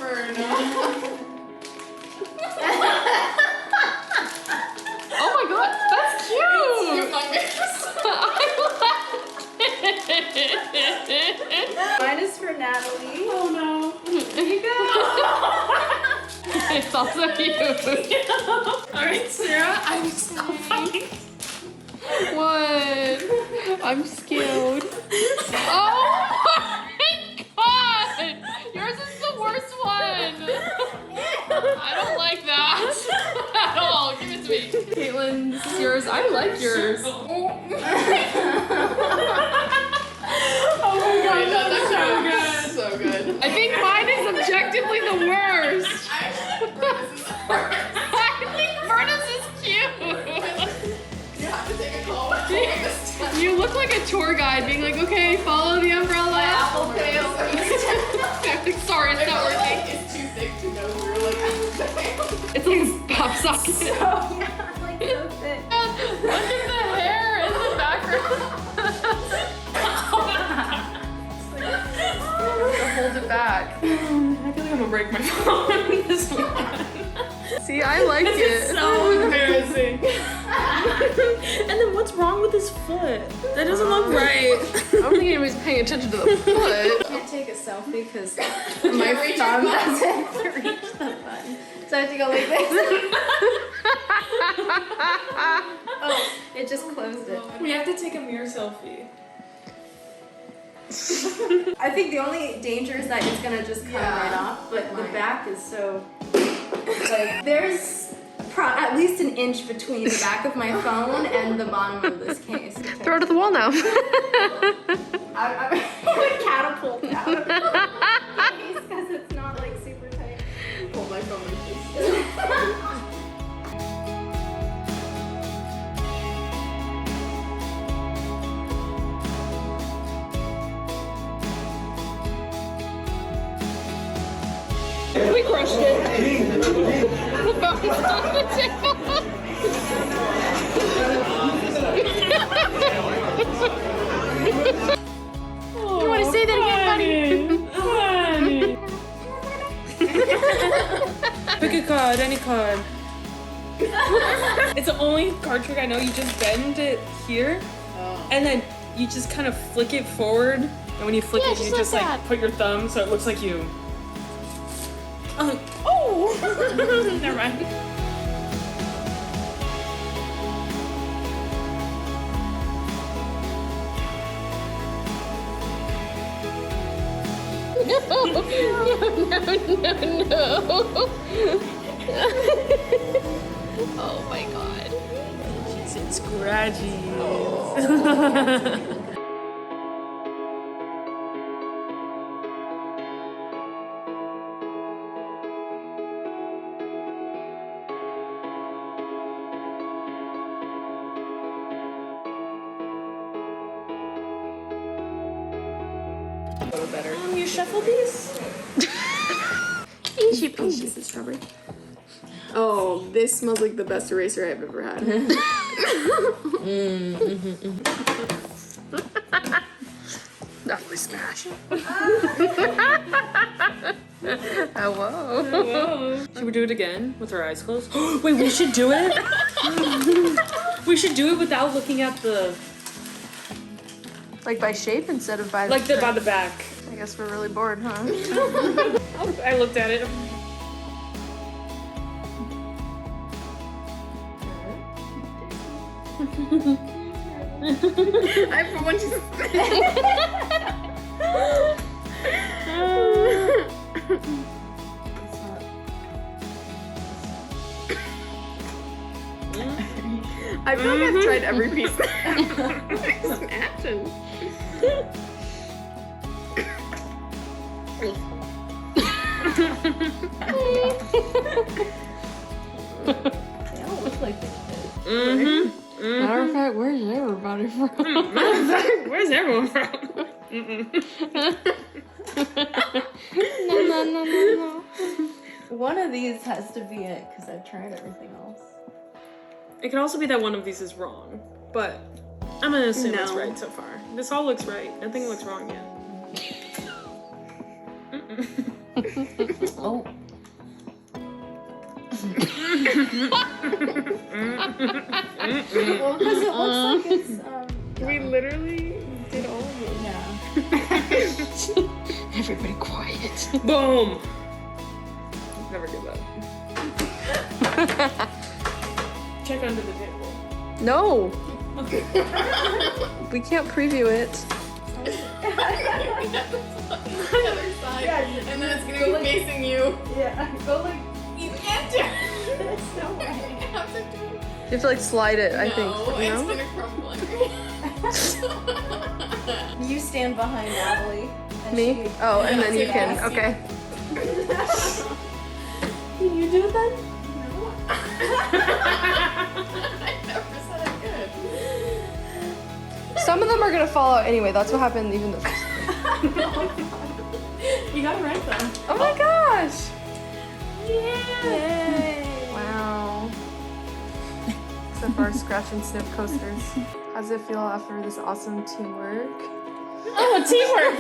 Lord. Oh my god, that's cute! Mine is for Natalie. Oh no. There you go. It's also cute. Alright, Sarah, I'm so funny. What? I'm scared. Oh my god! Yours is the worst one! I don't like that at all. Give it to me. Caitlin, this is yours. I like yours. Oh my god, that's so good. So good. I think mine is objectively the worst. I think Berna's is cute. You have to take a call this time. You look like a tour guide being like, okay, follow the umbrella. Apple tail. Sorry, it's not working. It's too thick to go through, like apple tail. It's like a pop socket. So, like so thick. Look at the hair in the background. Hold it back. I feel like I'm gonna break my phone this one. See, I like it. It's so embarrassing. And then what's wrong with his foot? That doesn't look right. I don't think anybody's paying attention to the foot. I can't take a selfie because my thumb doesn't reach the button. So I have to go like this. Oh, it just closed it. We have to take a mirror selfie. I think the only danger is that it's gonna just come right off, but the back is so, like, there's at least an inch between the back of my phone and the bottom of this case. Throw it at the wall now. I'm like catapult out of the case because it's not like super tight. Pull my phone like this. We crushed it. The phone's on the table. You want to say that again, buddy? Pick a card, any card. It's the only card trick I know. You just bend it here, and then you just kind of flick it forward. And when you flick it, you just like put your thumb so it looks like you. Oh! Never mind. No. Oh my god. It's scratchy. A little better. You shuffle these? Easy peasy. This is strawberry. Oh, this smells like the best eraser I've ever had. Definitely smash. Hello. Should we do it again with our eyes closed? Wait, we should do it? We should do it without looking at the... Like by shape instead of by the... Like by the back. I guess we're really bored, huh? I looked at it. I for one just... I feel like I've tried every piece. Smashing. They all look like they should. Matter of fact, where's everybody from? Where's everyone from? No. One of these has to be it because I've tried everything else. It could also be that one of these is wrong, but I'm gonna assume it's No. right so far. This all looks right. Nothing looks wrong yet. Oh. Well, because it looks like it's We literally did all of them. yeah. Everybody quiet. Boom! Never give up. Check under the table. No. We can't preview it. And then it's gonna be facing you. Yeah. Go like. You can't do it. There's no way. You have to like slide it, I think. No, You it's know? gonna crumble. You stand behind Natalie. And Me? she- Oh, and then you can. Yes. Okay. Can you do it then? I never said I could. Some of them are gonna fall out anyway. That's what happened even the first. You gotta rank them. Oh my gosh! Yay! Wow. Except for our scratch and sniff coasters. How does it feel after this awesome teamwork? Oh, teamwork!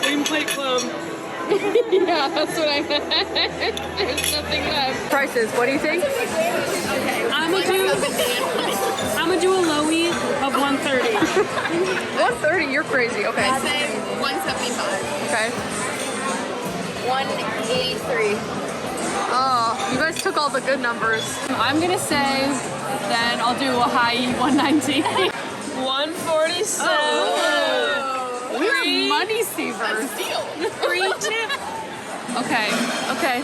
Dream Plate Club. Yeah, that's what I meant. There's nothing left. Prices, what do you think? I'm gonna do a lowie of 130. 130, you're crazy. Okay. I say 175. Okay. 183. Oh, you guys took all the good numbers. I'm gonna say then I'll do a high 190. 147. We're money savers. Free tip. Okay. Okay.